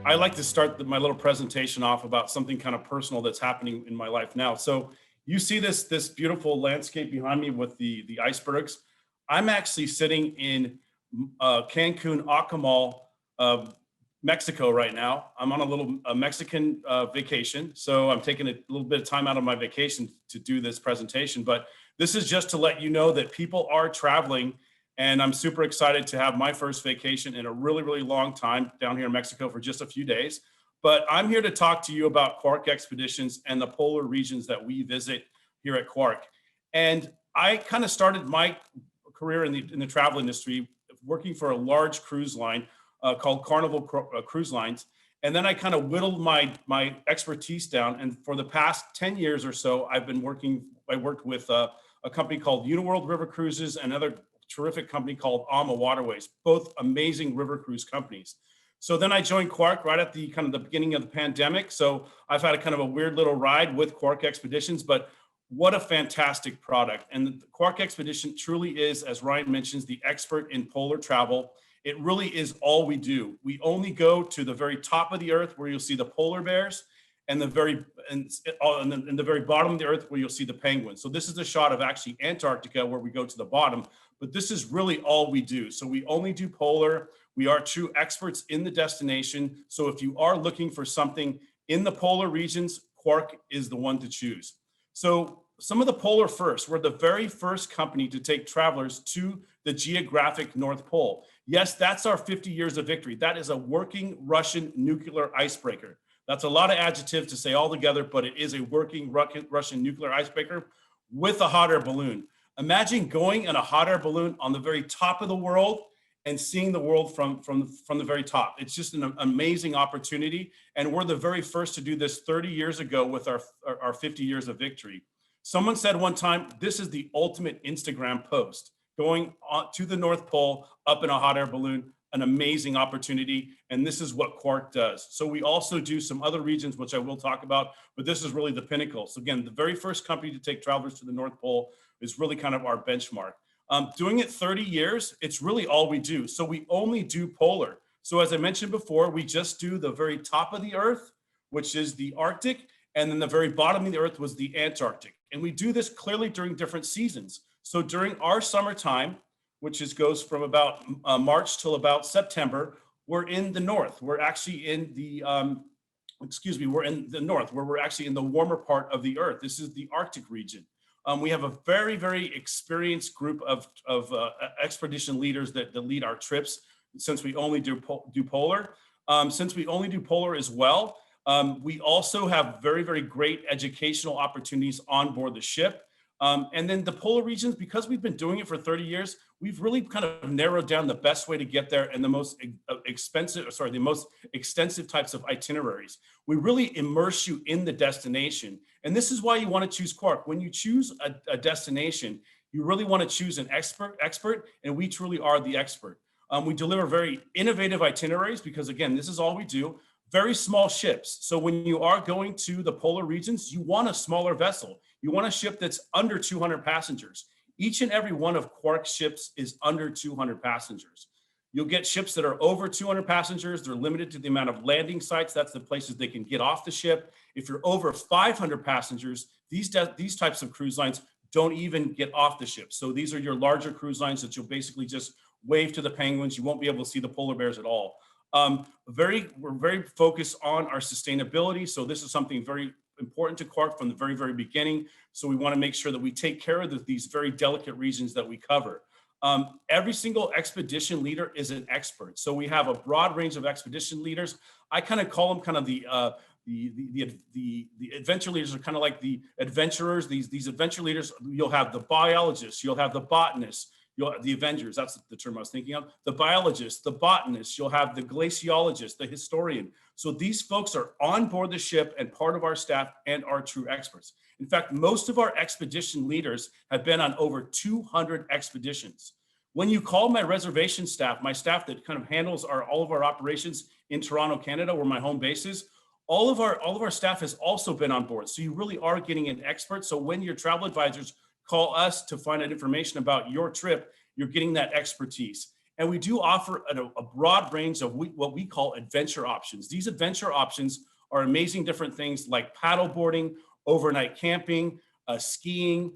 I like to start my little presentation off about something kind of personal that's happening in my life now. So you see this beautiful landscape behind me with the icebergs. I'm actually sitting in Cancun, Acamal, uh, Mexico right now. I'm on a little Mexican vacation, so I'm taking a little bit of time out of my vacation to do this presentation. But this is just to let you know that people are traveling, and I'm super excited to have my first vacation in a really, really long time down here in Mexico for just a few days. But I'm here to talk to you about Quark Expeditions and the polar regions that we visit here at Quark. And I kind of started my career in the travel industry working for a large cruise line called Carnival Cruise Lines. And then I kind of whittled my expertise down. And for the past 10 years or so, I worked with a company called Uniworld River Cruises and another terrific company called Alma Waterways, both amazing river cruise companies. So then I joined Quark right at the kind of the beginning of the pandemic. So I've had a kind of a weird little ride with Quark Expeditions, but what a fantastic product. And the Quark Expedition truly is, as Ryan mentions, the expert in polar travel. It really is all we do. We only go to the very top of the earth where you'll see the polar bears, and the very bottom of the earth where you'll see the penguins. So this is a shot of actually Antarctica where we go to the bottom, but this is really all we do. So we only do polar. We are true experts in the destination. So if you are looking for something in the polar regions, Quark is the one to choose. So some of the polar first, we're the very first company to take travelers to the geographic North Pole. Yes, that's our 50 years of victory. That is a working Russian nuclear icebreaker. That's a lot of adjectives to say all together, but it is a working Russian nuclear icebreaker with a hot air balloon. Imagine going in a hot air balloon on the very top of the world and seeing the world from the very top. It's just an amazing opportunity. And we're the very first to do this 30 years ago with our 50 years of victory. Someone said one time, this is the ultimate Instagram post, going to the North Pole up in a hot air balloon, an amazing opportunity. And this is what Quark does. So we also do some other regions, which I will talk about, but this is really the pinnacle. So again, the very first company to take travelers to the North Pole is really kind of our benchmark. Doing it 30 years, it's really all we do. So we only do polar. So as I mentioned before, we just do the very top of the earth, which is the Arctic, and then the very bottom of the earth was the Antarctic. And we do this clearly during different seasons. So during our summertime, which goes from about March till about September, we're in the north. We're actually in the, we're in the north, where we're actually in the warmer part of the earth. This is the Arctic region. We have a very, very experienced group of expedition leaders that lead our trips, since we only do polar. Since we only do polar as well, we also have very, very great educational opportunities on board the ship. And then the polar regions, because we've been doing it for 30 years, we've really kind of narrowed down the best way to get there and the most extensive types of itineraries. We really immerse you in the destination. And this is why you want to choose Quark. When you choose a destination, you really want to choose an expert, and we truly are the expert. We deliver very innovative itineraries because, again, this is all we do. Very small ships. So when you are going to the polar regions, you want a smaller vessel. You want a ship that's under 200 passengers. Each and every one of Quark's ships is under 200 passengers. You'll get ships that are over 200 passengers. They're limited to the amount of landing sites. That's the places they can get off the ship. If you're over 500 passengers, these types of cruise lines don't even get off the ship. So these are your larger cruise lines that you'll basically just wave to the penguins. You won't be able to see the polar bears at all. We're very focused on our sustainability. So this is something very important to Quark from the very, very beginning. So we want to make sure that we take care of these very delicate regions that we cover. Every single expedition leader is an expert. So we have a broad range of expedition leaders. I kind of call them kind of the adventure leaders are kind of like the adventurers. These adventure leaders, you'll have the biologists, you'll have the botanists, the Avengers, that's the term I was thinking of, the biologists, the botanists, you'll have the glaciologist, the historian. So these folks are on board the ship and part of our staff and are true experts. In fact, most of our expedition leaders have been on over 200 expeditions. When you call my reservation staff, my staff that kind of handles all of our operations in Toronto, Canada, where my home base is, all of our staff has also been on board. So you really are getting an expert. So when your travel advisors call us to find out information about your trip, you're getting that expertise. And we do offer a broad range of what we call adventure options. These adventure options are amazing different things like paddle boarding, overnight camping, skiing.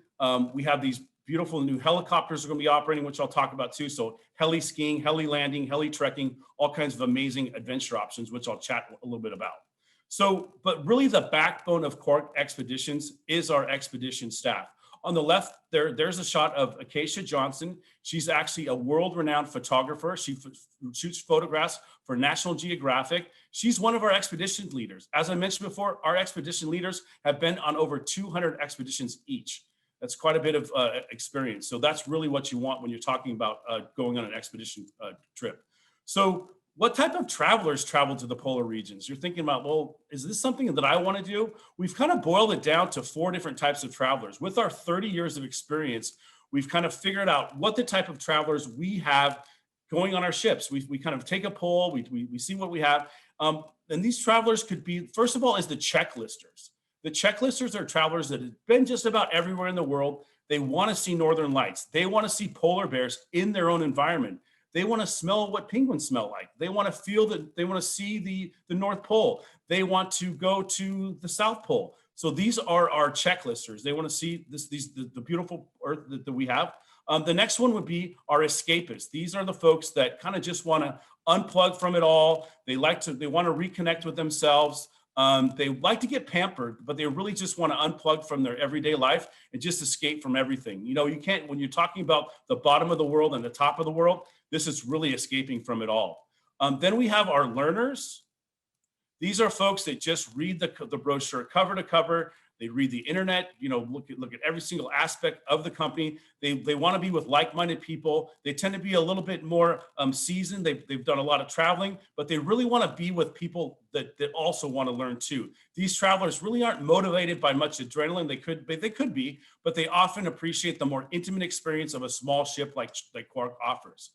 We have these beautiful new helicopters are going to be operating, which I'll talk about too. So heli skiing, heli landing, heli trekking, all kinds of amazing adventure options, which I'll chat a little bit about. So, but really the backbone of Quark Expeditions is our expedition staff. On the left, there's a shot of Acacia Johnson. She's actually a world-renowned photographer. She shoots photographs for National Geographic. She's one of our expedition leaders. As I mentioned before, our expedition leaders have been on over 200 expeditions each. That's quite a bit of experience. So that's really what you want when you're talking about going on an expedition trip. So what type of travelers travel to the polar regions? You're thinking about, well, is this something that I want to do? We've kind of boiled it down to 4 different types of travelers. With our 30 years of experience, we've kind of figured out what the type of travelers we have going on our ships. We kind of take a poll, we see what we have. And these travelers could be, first of all, is the checklisters. The checklisters are travelers that have been just about everywhere in the world. They want to see northern lights. They want to see polar bears in their own environment. They want to smell what penguins smell like. They want to feel that, they want to see the North Pole. They want to go to the South Pole. So these are our checklisters. They want to see the beautiful Earth that we have. The next one would be our escapists. These are the folks that kind of just want to unplug from it all. They want to reconnect with themselves. They like to get pampered, but they really just want to unplug from their everyday life and just escape from everything. You know, you can't, when you're talking about the bottom of the world and the top of the world, this is really escaping from it all. Then we have our learners. These are folks that just read the brochure cover to cover. They read the internet, you know, look at every single aspect of the company. They want to be with like-minded people. They tend to be a little bit more seasoned. They've done a lot of traveling, but they really want to be with people that also want to learn too. These travelers really aren't motivated by much adrenaline. They could be, but they often appreciate the more intimate experience of a small ship like Quark offers.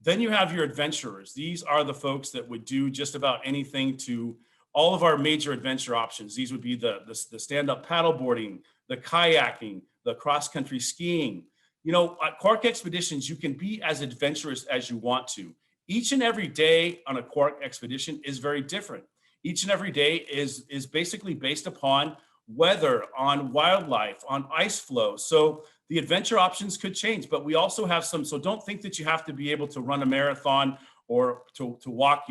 Then you have your adventurers. These are the folks that would do just about anything to all of our major adventure options. These would be the stand-up paddleboarding, the kayaking, the cross-country skiing. You know, at Quark Expeditions, you can be as adventurous as you want to. Each and every day on a Quark Expedition is very different. Each and every day is basically based upon weather, on wildlife, on ice flow. So the adventure options could change, but we also have some, so don't think that you have to be able to run a marathon or to walk,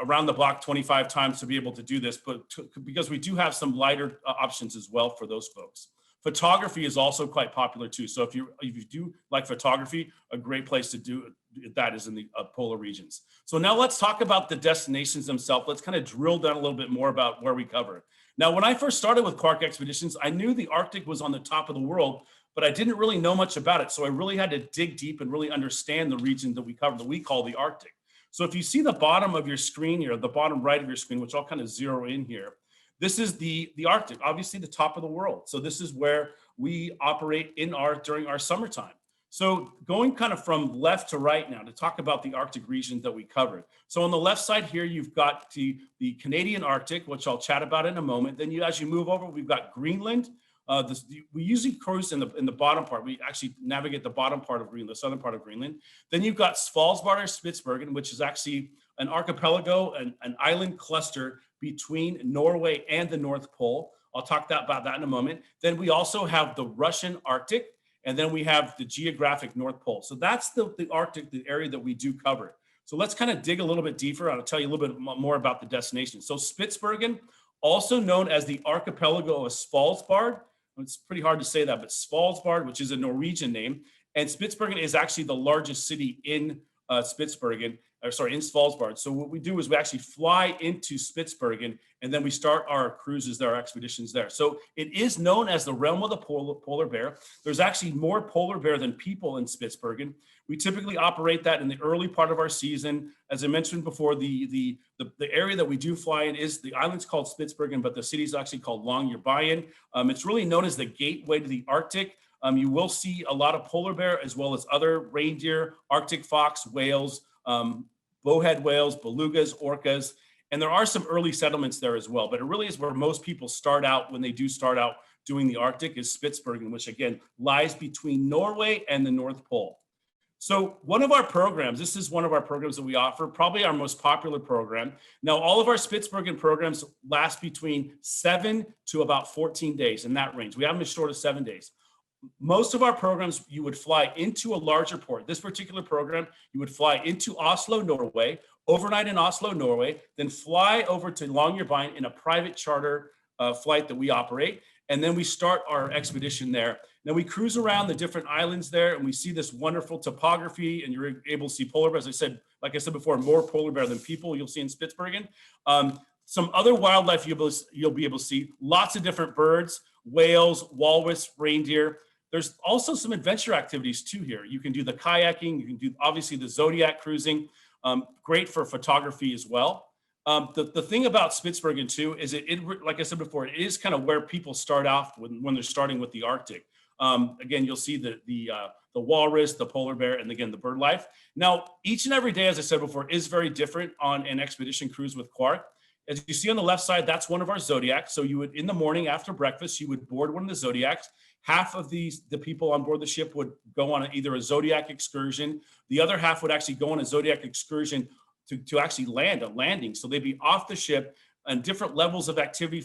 around the block 25 times to be able to do this, but because we do have some lighter options as well for those folks. Photography is also quite popular too. So if you do like photography, a great place to do that is in the polar regions. So now let's talk about the destinations themselves. Let's kind of drill down a little bit more about where we cover. Now, when I first started with Quark Expeditions, I knew the Arctic was on the top of the world, but I didn't really know much about it. So I really had to dig deep and really understand the region that we cover, that we call the Arctic. So if you see the bottom of your screen here, the bottom right of your screen, which I'll kind of zero in here, this is the Arctic, obviously the top of the world. So this is where we operate during our summertime. So going kind of from left to right now to talk about the Arctic region that we covered. So on the left side here, you've got the Canadian Arctic, which I'll chat about in a moment. Then as you move over, we've got Greenland. We usually cruise in the bottom part. We actually navigate the bottom part of Greenland, the southern part of Greenland. Then you've got Svalbard or Spitsbergen, which is actually an archipelago, an island cluster between Norway and the North Pole. I'll talk about that in a moment. Then we also have the Russian Arctic, and then we have the geographic North Pole. So that's the Arctic, the area that we do cover. So let's kind of dig a little bit deeper. I'll tell you a little bit more about the destination. So Spitsbergen, also known as the archipelago of Svalbard. It's pretty hard to say that, but Svalbard, which is a Norwegian name, and Spitsbergen is actually the largest city in in Svalbard. So what we do is we actually fly into Spitsbergen, and then we start our cruises there, our expeditions there. So it is known as the realm of the polar bear. There's actually more polar bear than people in Spitsbergen. We typically operate that in the early part of our season. As I mentioned before, the area that we do fly in is the island's called Spitsbergen, but the city is actually called Longyearbyen. It's really known as the gateway to the Arctic. You will see a lot of polar bear as well as other reindeer, Arctic fox, whales, bowhead whales, belugas, orcas, and there are some early settlements there as well. But it really is where most people start out when they do start out doing the Arctic is Spitsbergen, which again lies between Norway and the North Pole. So one of our programs, this is one of our programs that we offer, probably our most popular program. Now, all of our Spitsbergen programs last between 7 to about 14 days, in that range. We have them as short as 7 days. Most of our programs, you would fly into a larger port. This particular program, you would fly into Oslo, Norway, overnight in Oslo, Norway, then fly over to Longyearbyen in a private charter flight that we operate. And then we start our expedition there. Now we cruise around the different islands there, and we see this wonderful topography, and you're able to see polar bears. Like I said before, more polar bear than people you'll see in Spitsbergen. Some other wildlife you'll be able to see, lots of different birds, whales, walrus, reindeer. There's also some adventure activities too here. You can do the kayaking, you can do obviously the Zodiac cruising, great for photography as well. The thing about Spitsbergen too is like I said before, it is kind of where people start off when they're starting with the Arctic. Again, you'll see the walrus, the polar bear, and again, the bird life. Now, each and every day, as I said before, is very different on an expedition cruise with Quark. As you see on the left side, that's one of our Zodiacs. So you would, in the morning after breakfast, you would board one of the Zodiacs. Half of the people on board the ship would go on either a Zodiac excursion. The other half would actually go on a Zodiac excursion to actually land, a landing. So they'd be off the ship and different levels of activity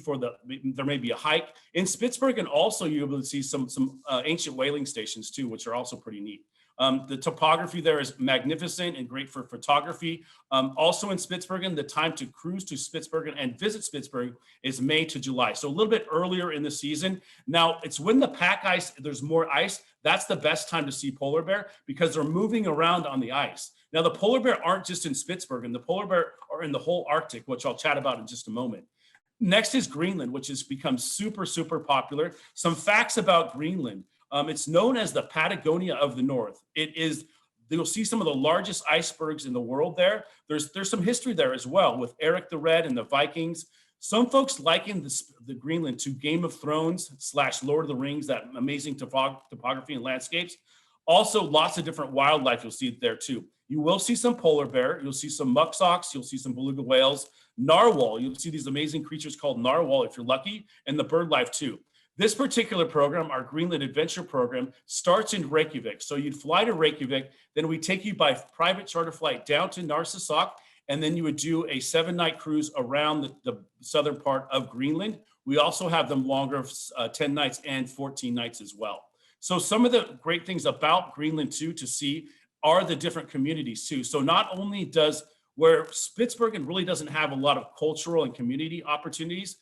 there may be a hike. In Spitsbergen also, you're able to see some ancient whaling stations too, which are also pretty neat. The topography there is magnificent and great for photography. Also in Spitsbergen, the time to cruise to Spitsbergen and visit Spitsbergen is May to July. So a little bit earlier in the season. Now it's when the pack ice, there's more ice. That's the best time to see polar bear because they're moving around on the ice. Now the polar bear aren't just in Spitsbergen. The polar bear are in the whole Arctic, which I'll chat about in just a moment. Next is Greenland, which has become super, super popular. Some facts about Greenland. It's known as the Patagonia of the North. You'll see some of the largest icebergs in the world there. There's some history there as well with Eric the Red and the Vikings. Some folks liken the Greenland to Game of Thrones / Lord of the Rings, that amazing topography and landscapes. Also, lots of different wildlife you'll see there too. You will see some polar bear, you'll see some muskox, you'll see some beluga whales, narwhal, you'll see these amazing creatures called narwhal if you're lucky, and the bird life too. This particular program, our Greenland Adventure Program, starts in Reykjavik. So you'd fly to Reykjavik, then we take you by private charter flight down to Narsarsuaq, and then you would do a 7-night cruise around the southern part of Greenland. We also have them longer, 10 nights and 14 nights as well. So some of the great things about Greenland too to see are the different communities too. So not only where Spitsbergen really doesn't have a lot of cultural and community opportunities,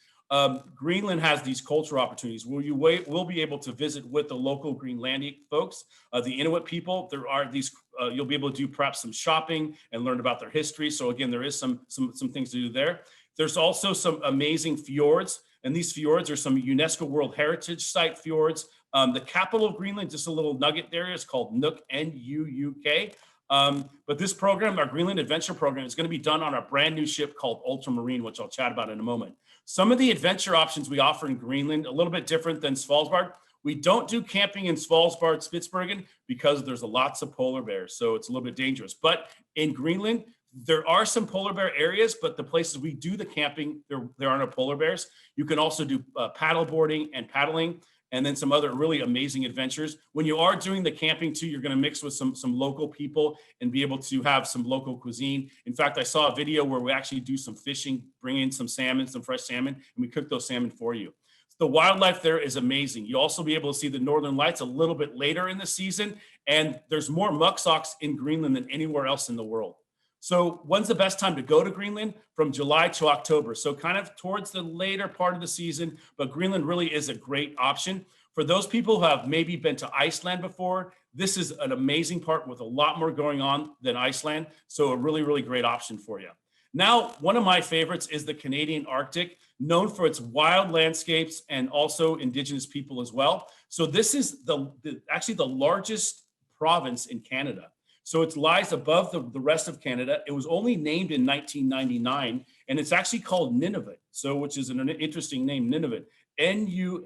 Greenland has these cultural opportunities where you will be able to visit with the local Greenlandic folks, the Inuit people. There are these, you'll be able to do perhaps some shopping and learn about their history. So again, there is some things to do there. There's also some amazing fjords, and these fjords are some UNESCO World Heritage Site fjords. The capital of Greenland, just a little nugget there, is called Nuuk, N-U-U-K. But this program, our Greenland Adventure Program, is going to be done on a brand new ship called Ultramarine, which I'll chat about in a moment. Some of the adventure options we offer in Greenland, a little bit different than Svalbard. We don't do camping in Svalbard, Spitsbergen, because there's lots of polar bears, so it's a little bit dangerous. But in Greenland, there are some polar bear areas, but the places we do the camping, there are no polar bears. You can also do paddle boarding and paddling, and then some other really amazing adventures. When you are doing the camping too, you're gonna mix with some local people and be able to have some local cuisine. In fact, I saw a video where we actually do some fishing, bring in some salmon, some fresh salmon, and we cook those salmon for you. The wildlife there is amazing. You'll also be able to see the northern lights a little bit later in the season, and there's more muskox in Greenland than anywhere else in the world. So when's the best time to go to Greenland? From July to October. So kind of towards the later part of the season, but Greenland really is a great option. For those people who have maybe been to Iceland before, this is an amazing part with a lot more going on than Iceland. So a really, really great option for you. Now, one of my favorites is the Canadian Arctic, known for its wild landscapes and also indigenous people as well. So this is actually the largest province in Canada. So it lies above the rest of Canada. It was only named in 1999, and it's actually called Nunavut, which is an interesting name, Nunavut, N-U-N-A-V-U-T.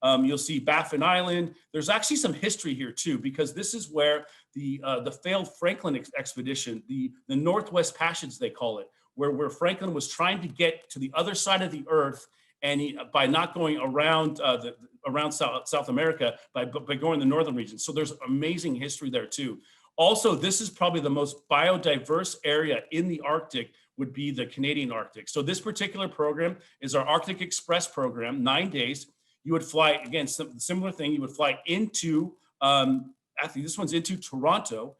You'll see Baffin Island. There's actually some history here too, because this is where the failed Franklin expedition, the Northwest Passage, they call it, where Franklin was trying to get to the other side of the earth, and by not going around around South America by going the northern region. So there's amazing history there too. Also, this is probably the most biodiverse area in the Arctic, would be the Canadian Arctic. So this particular program is our Arctic Express program, 9 days. You would fly, again, similar thing, you would fly into, actually this one's into Toronto,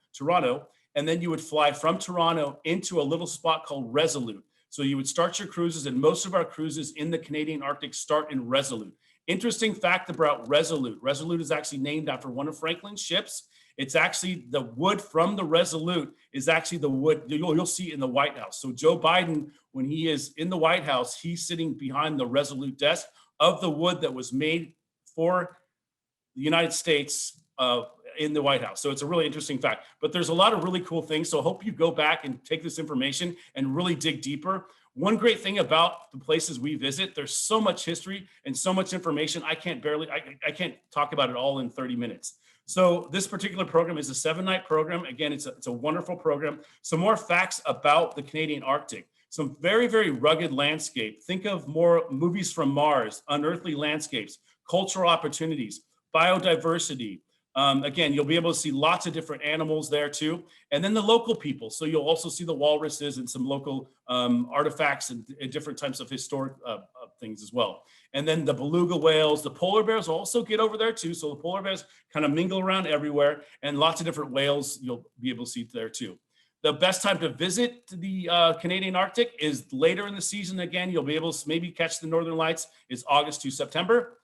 and then you would fly from Toronto into a little spot called Resolute. So you would start your cruises, and most of our cruises in the Canadian Arctic start in Resolute. Interesting fact about Resolute. Resolute is actually named after one of Franklin's ships. It's actually the wood from the Resolute is actually the wood you'll see in the White House. So Joe Biden, when he is in the White House, he's sitting behind the Resolute desk of the wood that was made for the United States in the White House. So it's a really interesting fact, but there's a lot of really cool things. So I hope you go back and take this information and really dig deeper. One great thing about the places we visit, there's so much history and so much information. I can't talk about it all in 30 minutes. So this particular program is a 7-night program. Again, it's a wonderful program. Some more facts about the Canadian Arctic. Some very, very rugged landscape. Think of more movies from Mars, unearthly landscapes, cultural opportunities, biodiversity. Again, you'll be able to see lots of different animals there too. And then the local people. So you'll also see the walruses and some local artifacts and different types of historic things as well. And then the beluga whales, the polar bears also get over there too. So the polar bears kind of mingle around everywhere, and lots of different whales you'll be able to see there too. The best time to visit the Canadian Arctic is later in the season. Again, you'll be able to maybe catch the northern lights is August to September.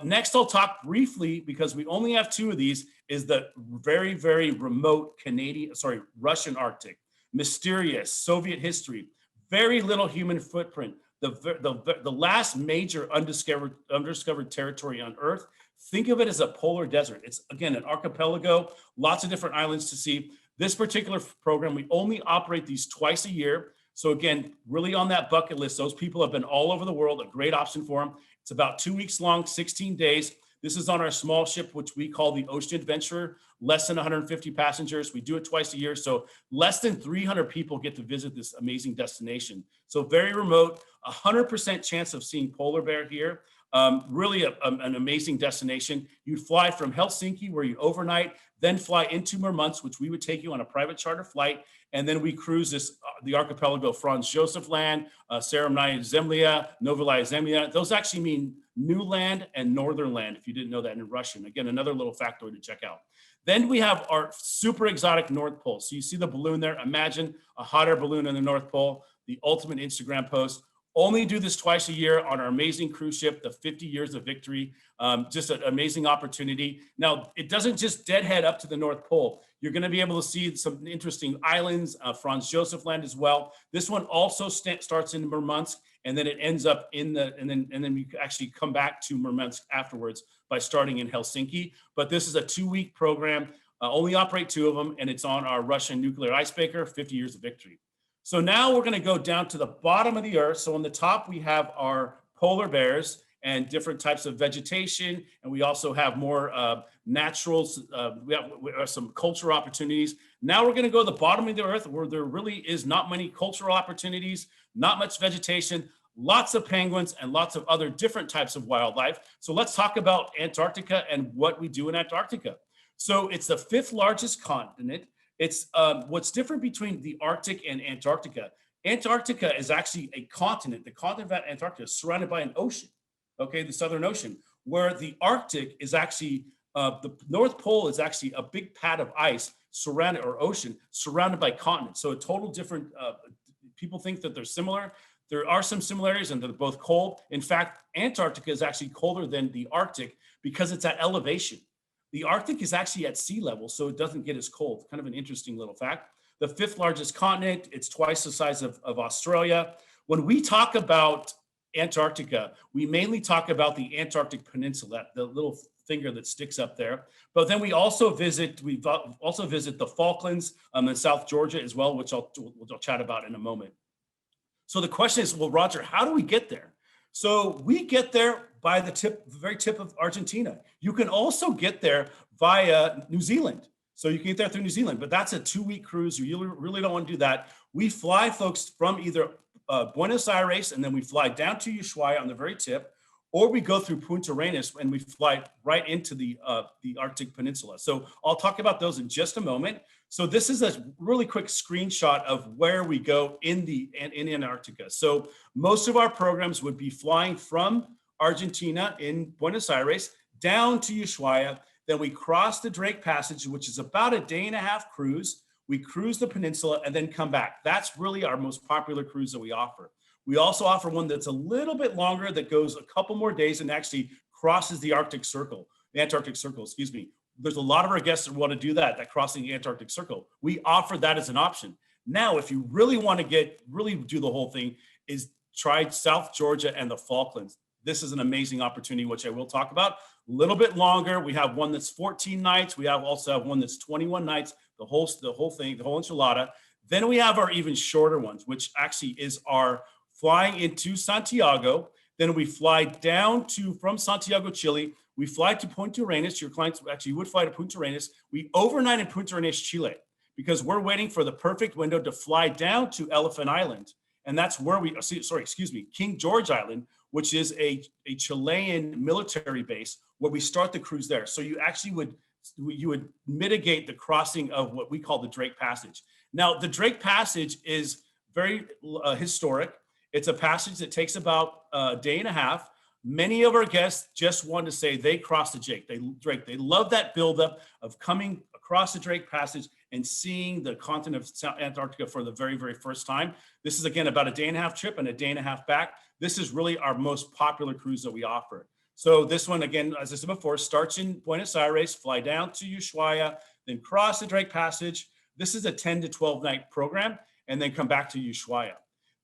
Next, I'll talk briefly, because we only have 2 of these, is the very, very remote Russian Arctic. Mysterious, Soviet history, very little human footprint. The last major undiscovered territory on Earth. Think of it as a polar desert. It's, again, an archipelago, lots of different islands to see. This particular program, we only operate these twice a year. So again, really on that bucket list, those people have been all over the world, a great option for them. It's about 2 weeks long, 16 days. This is on our small ship, which we call the Ocean Adventurer, less than 150 passengers. We do it twice a year. So less than 300 people get to visit this amazing destination. So very remote, 100% chance of seeing polar bear here. Really an amazing destination. You'd fly from Helsinki, where you overnight, then fly into Murmansk, which we would take you on a private charter flight. And then we cruise the archipelago Franz Josef Land, Serenaya Zemlya, Novaya Zemlya. Those actually mean new land and northern land, if you didn't know that in Russian. Again, another little factoid to check out. Then we have our super exotic North Pole. So you see the balloon there. Imagine a hot air balloon in the North Pole, the ultimate Instagram post. Only do this twice a year on our amazing cruise ship, the 50 Years of Victory. Just an amazing opportunity. Now, it doesn't just deadhead up to the North Pole. You're going to be able to see some interesting islands, Franz Josef Land as well. This one also starts in Murmansk, and then it ends up and then you actually come back to Murmansk afterwards by starting in Helsinki. But this is a 2-week program. Only operate 2 of them, and it's on our Russian nuclear icebreaker, 50 Years of Victory. So now we're going to go down to the bottom of the Earth. So on the top, we have our polar bears and different types of vegetation. And we also have more naturals. We have some cultural opportunities. Now we're going to go to the bottom of the Earth, where there really is not many cultural opportunities, not much vegetation, lots of penguins, and lots of other different types of wildlife. So let's talk about Antarctica and what we do in Antarctica. So it's the 5th largest continent. It's what's different between the Arctic and Antarctica. Antarctica is actually a continent. The continent of Antarctica is surrounded by an ocean, okay, the Southern Ocean, where the Arctic is actually, the North Pole is actually a big pad of ice surrounded, or ocean, surrounded by continents. So a total different, people think that they're similar. There are some similarities, and they're both cold. In fact, Antarctica is actually colder than the Arctic because it's at elevation. The Arctic is actually at sea level, so it doesn't get as cold. Kind of an interesting little fact. The 5th largest continent, it's twice the size of Australia. When we talk about Antarctica, we mainly talk about the Antarctic Peninsula, the little finger that sticks up there. But then we also visit the Falklands in South Georgia as well, which I'll chat about in a moment. So the question is, well, Roger, how do we get there? So we get there by the very tip of Argentina. You can also get there via New Zealand. So you can get there through New Zealand, but that's a 2-week cruise. You really don't want to do that. We fly folks from either Buenos Aires, and then we fly down to Ushuaia on the very tip, or we go through Punta Arenas and we fly right into the Arctic Peninsula. So I'll talk about those in just a moment. So this is a really quick screenshot of where we go in Antarctica. So most of our programs would be flying from Argentina in Buenos Aires down to Ushuaia. Then we cross the Drake Passage, which is about a day-and-a-half cruise. We cruise the peninsula and then come back. That's really our most popular cruise that we offer. We also offer one that's a little bit longer that goes a couple more days and actually crosses the Antarctic Circle, excuse me. There's a lot of our guests that want to do that crossing the Antarctic Circle. We offer that as an option. Now, if you really want to really do the whole thing, is try South Georgia and the Falklands. This is an amazing opportunity, which I will talk about. A little bit longer. We have one that's 14 nights. We also have one that's 21 nights, the whole thing, the whole enchilada. Then we have our even shorter ones, which actually is our flying into Santiago. Then we fly down from Santiago, Chile. We fly to Punta Arenas. Your clients actually would fly to Punta Arenas. We overnight in Punta Arenas, Chile, because we're waiting for the perfect window to fly down to Elephant Island. And that's where King George Island, which is a Chilean military base where we start the cruise there. So you actually would mitigate the crossing of what we call the Drake Passage. Now, the Drake Passage is very historic. It's a passage that takes about a day and a half. Many of our guests just want to say they crossed the Drake. They love that buildup of coming across the Drake Passage and seeing the continent of Antarctica for the very, very first time. This is, again, about a day and a half trip and a day and a half back. This is really our most popular cruise that we offer. So this one, again, as I said before, starts in Buenos Aires, fly down to Ushuaia, then cross the Drake Passage. This is a 10 to 12 night program, and then come back to Ushuaia.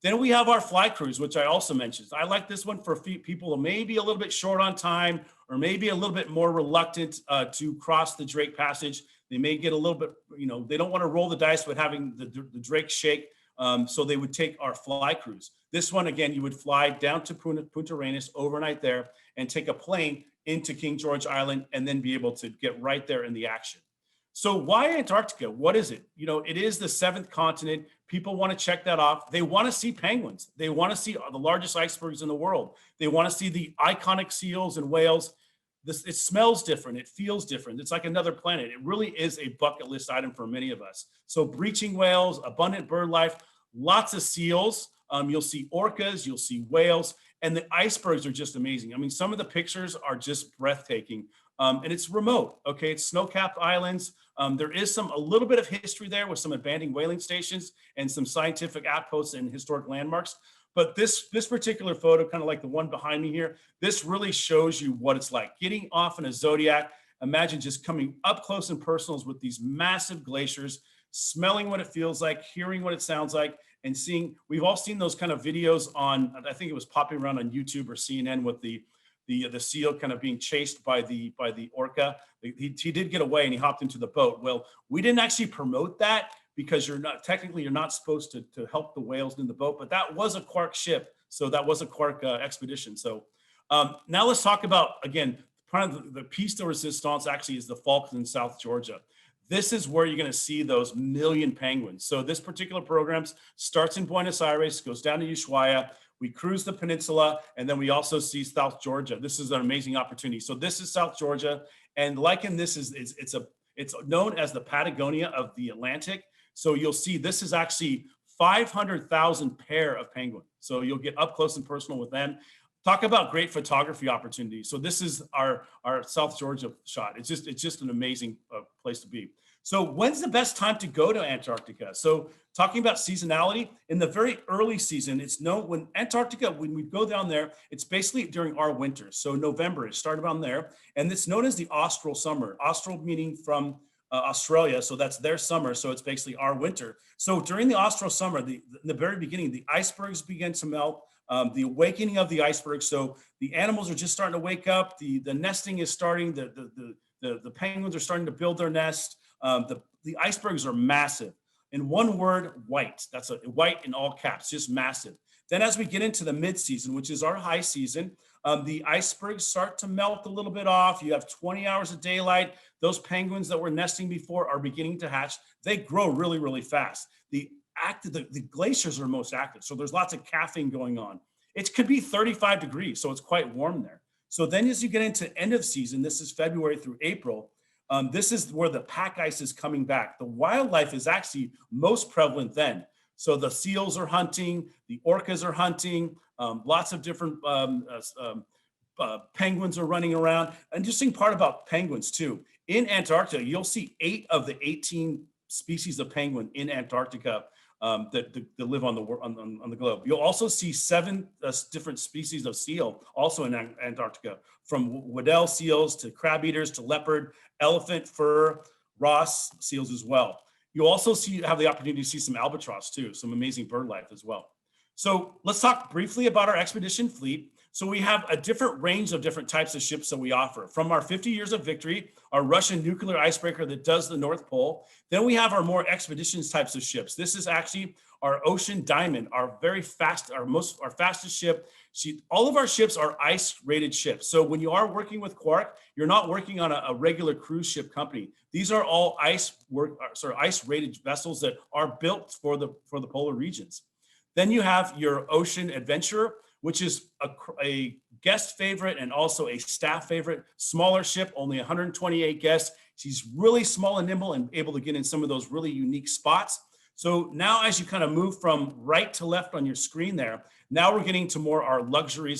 Then we have our fly cruise, which I also mentioned. I like this one for people who may be a little bit short on time or maybe a little bit more reluctant to cross the Drake Passage. They may get a little bit, they don't want to roll the dice with having the Drake shake. So they would take our fly cruise. This one, again, you would fly down to Punta Arenas, overnight there, and take a plane into King George Island and then be able to get right there in the action. So why Antarctica? What is it? It is the 7th continent. People want to check that off. They want to see penguins. They want to see the largest icebergs in the world. They want to see the iconic seals and whales. It smells different. It feels different. It's like another planet. It really is a bucket list item for many of us. So breaching whales, abundant bird life, lots of seals. You'll see orcas, you'll see whales, and the icebergs are just amazing. I mean, some of the pictures are just breathtaking. And it's remote, okay? It's snow-capped islands. There is a little bit of history there with some abandoned whaling stations and some scientific outposts and historic landmarks. But this particular photo, kind of like the one behind me here, this really shows you what it's like. Getting off in a Zodiac, imagine just coming up close and personal with these massive glaciers, smelling what it feels like, hearing what it sounds like, and seeing, we've all seen those kind of videos on, I think it was popping around on YouTube or CNN with the seal kind of being chased by the orca. He did get away and he hopped into the boat. Well, we didn't actually promote that because you're not supposed to help the whales in the boat, but that was a Quark ship. So that was a Quark expedition. So now let's talk about, again, part of the piece de resistance actually is the Falklands, South Georgia. This is where you're going to see those million penguins. So this particular program starts in Buenos Aires, goes down to Ushuaia. We cruise the peninsula, and then we also see South Georgia. This is an amazing opportunity. So this is South Georgia, and like in this it's known as the Patagonia of the Atlantic. So you'll see this is actually 500,000 pair of penguin. So you'll get up close and personal with them. Talk about great photography opportunities. So this is our South Georgia shot. It's just an amazing place to be. So when's the best time to go to Antarctica? So talking about seasonality, in the very early season, it's known when we go down there, it's basically during our winter. So November, it started around there, and it's known as the austral summer. Austral meaning from Australia, so that's their summer, so it's basically our winter. So during the austral summer, in the very beginning, the icebergs begin to melt, the awakening of the icebergs. So the animals are just starting to wake up, the nesting is starting, the penguins are starting to build their nest. The icebergs are massive. In one word, white. That's white in all caps, just massive. Then as we get into the mid-season, which is our high season, the icebergs start to melt a little bit off. You have 20 hours of daylight. Those penguins that were nesting before are beginning to hatch. They grow really, really fast. The glaciers are most active. So there's lots of calving going on. it could be 35 degrees. So it's quite warm there. So then as you get into end of season, this is February through April, this is where the pack ice is coming back. The wildlife is actually most prevalent then. So the seals are hunting, the orcas are hunting, lots of different penguins are running around. Interesting part about penguins too. In Antarctica, you'll see 8 of the 18 species of penguin in Antarctica that live on the globe. You'll also see 7 different species of seal also in Antarctica, from Weddell seals to crab eaters to leopard, elephant, fur, Ross seals as well. You'll also have the opportunity to see some albatross too, some amazing bird life as well. So let's talk briefly about our expedition fleet. So we have a different range of different types of ships that we offer. From our 50 Years of Victory, our Russian nuclear icebreaker that does the North Pole. Then we have our more expeditions types of ships. This is actually our Ocean Diamond, our very fast, our fastest ship. All of our ships are ice-rated ships. So when you are working with Quark, you're not working on a regular cruise ship company. These are all ice-rated vessels that are built for the polar regions. Then you have your Ocean Adventurer, which is a guest favorite and also a staff favorite. Smaller ship, only 128 guests. She's really small and nimble and able to get in some of those really unique spots. So now as you kind of move from right to left on your screen there, now we're getting to more our luxury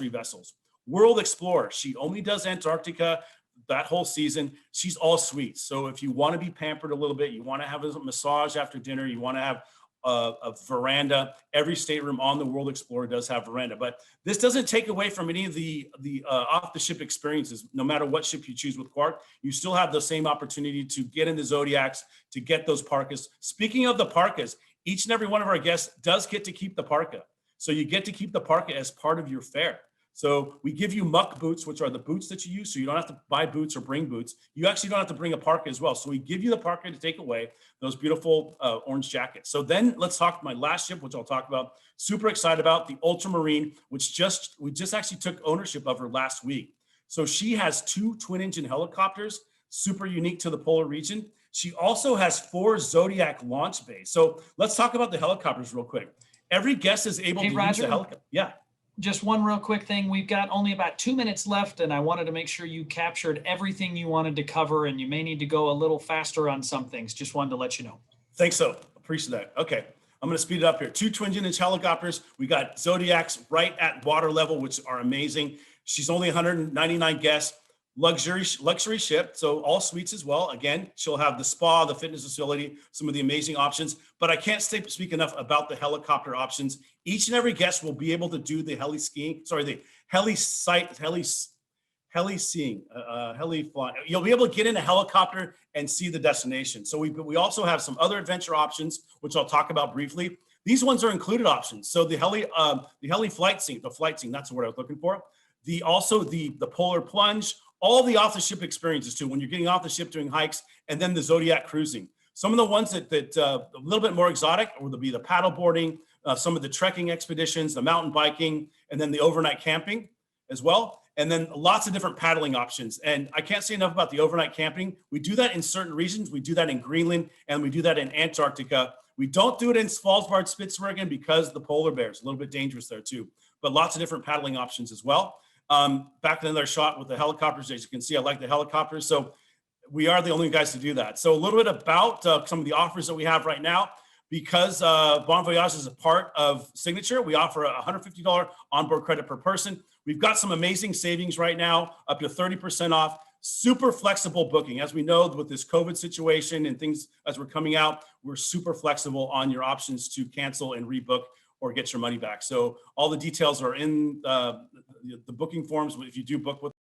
vessels. World Explorer, she only does Antarctica that whole season. She's all suites. So if you want to be pampered a little bit, you want to have a massage after dinner, you want to have a veranda. Every stateroom on the World Explorer does have veranda, but this doesn't take away from any of the off-the-ship experiences. No matter what ship you choose with Quark, you still have the same opportunity to get in the Zodiacs, to get those parkas. Speaking of the parkas, each and every one of our guests does get to keep the parka. So you get to keep the parka as part of your fare. So we give you muck boots, which are the boots that you use. So you don't have to buy boots or bring boots. You actually don't have to bring a parka as well. So we give you the parka to take away those beautiful orange jackets. So then let's talk my last ship, which I'll talk about. Super excited about the Ultramarine, which we just actually took ownership of her last week. So she has 2 twin-engine helicopters, super unique to the polar region. She also has 4 Zodiac launch bays. So let's talk about the helicopters real quick. Every guest is able to use a helicopter. Yeah. Just one real quick thing. We've got only about 2 minutes left, and I wanted to make sure you captured everything you wanted to cover, and you may need to go a little faster on some things. Just wanted to let you know. Thanks, so appreciate that. Okay, I'm going to speed it up here. 2 twin-engine helicopters. We got Zodiacs right at water level, which are amazing. She's only 199 guests. Luxury ship, so all suites as well. Again, she'll have the spa, the fitness facility, some of the amazing options. But I can't speak enough about the helicopter options. Each and every guest will be able to do the heli skiing. Sorry, the heli seeing, heli flying. You'll be able to get in a helicopter and see the destination. So we also have some other adventure options, which I'll talk about briefly. These ones are included options. So the heli flight scene, that's what I was looking for. The polar plunge. All the off-the-ship experiences too, when you're getting off the ship doing hikes, and then the Zodiac cruising. Some of the ones that a little bit more exotic will be the paddle boarding, some of the trekking expeditions, the mountain biking, and then the overnight camping as well. And then lots of different paddling options. And I can't say enough about the overnight camping. We do that in certain regions. We do that in Greenland, and we do that in Antarctica. We don't do it in Svalbard, Spitsbergen, because the polar bears, a little bit dangerous there too. But lots of different paddling options as well. Back to another shot with the helicopters. As you can see, I like the helicopters. So we are the only guys to do that. So a little bit about some of the offers that we have right now. Because Bon Voyage is a part of Signature, we offer a $150 onboard credit per person. We've got some amazing savings right now, up to 30% off. Super flexible booking. As we know, with this COVID situation and things as we're coming out, we're super flexible on your options to cancel and rebook or get your money back. So all the details are in the booking forms if you do book with